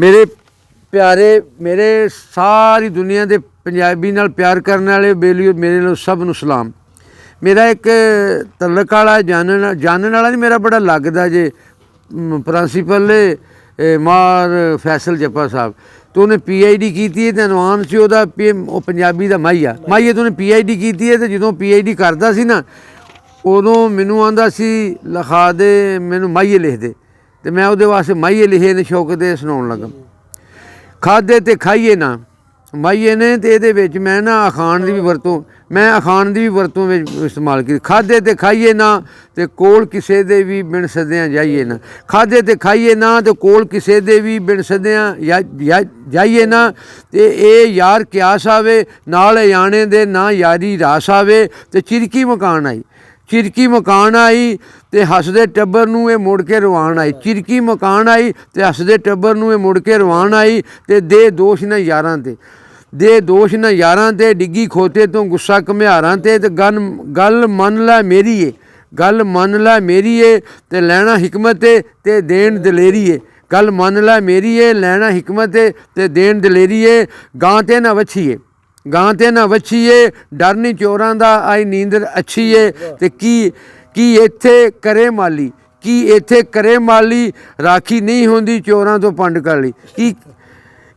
मेरे प्यारे मेरे सारी दुनिया के पंजाबी नाल प्यार करने वाले बेलियो मेरे लो सब नूं सलाम। मेरा एक तलक वाला जानने वाला नहीं मेरा बड़ा लगदा जे प्रिंसीपल मार फैसल जप्पा साहब तो उन्हें PhD की है तो एडवांस से वो पंजाबी का माहिया माहिया तो उन्हें PhD की है तो जो PhD करता सी ना उदों मैनू आंदा सी लिखा दे मैनू माहिए लिख दे तो मैं वो वास्ते माहिए लिखे ने शौक दे सुनाउण लगा। खादे ते खाइए ना माहिए ने तो ये मैं ना अखान की भी वरतों मैं अखान की भी वरतों इस्तेमाल की। खादे ते खाइए ना तो कोल किसे दे भी बिन सद्दियां जाइए ना। खादे ते खाइए ना तो कोल किसे दे भी बिन सद्दियां जाइए ना। तो ये यार क्यास आवे नाल जाने दे ना यारी रास आवे। तो चिरकी मकान आई चिरकी मकान आई तो हसदे टब्बर नूं ये मुड़ के रवान आई। चिरकी मकान आई तो हसदे टब्बर नूं ये मुड़ के रवान आई। तो दे दोष न यारां ते दे दोष न यारां ते डिग्गी खोते तो गुस्सा घम्यारां ते गल मन लै मेरी है गल मन लै मेरी है ते लैना हिकमत ते देन दलेरी है। गल मन लै मेरी है लैना हिकमत ते देन दलेरी है। गां ते ना वछीए गां ते ना वछीए डर नहीं चोरां दा आई नींदर अच्छी है। ते की इत्थे करे माली की इत्थे करे माली राखी नहीं होंदी चोरां तो पंड काली।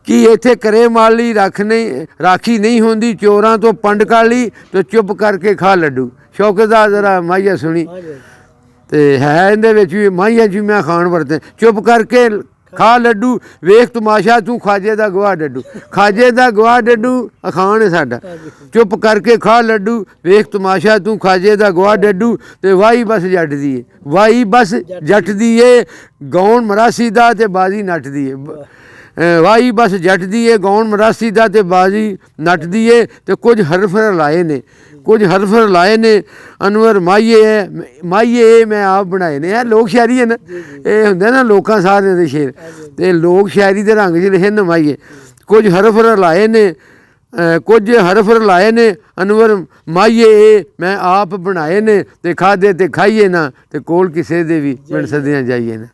कि इत्थे करे माली राखी नहीं होंदी चोरां तो पंड काली। तो चुप करके खा लड्डू शौकत दा जरा माहिया सुनी तो है इहदे भी माहिया जी मैं खान वरते चुप करके खा लड्डू वेख तमाशा तू खाजे दा गवाह डड्डू। खाजे दा गवाह डड्डू अखान है साडा चुप करके खा लड्डू वेख तमाशा तू खाजे दा गवाह डड्डू। तो वाही बस जट दी है वाही बस जट दी है गौन मरासी दा ते बाजी नट दी है। वाही बस जट दी है गौन मरासी दा ते बाजी नट दी है। तो कुछ हरफ लाए ने कुछ हरफ लाए ने अनवर माहिए मैं आप बनाए ने। लोक शायरी है ना ये होंगे ना लोकां सारे दे शेर ते लोक शायरी दे रंग च लिखे न माहिए। कुछ हरफ लाए ने कुछ हरफ लाए ने अनवर माहिए मैं आप बनाए ने। ते खादे ते खाइए ना ते कोल किसे दे भी बिन सद्दियां जाइए ना।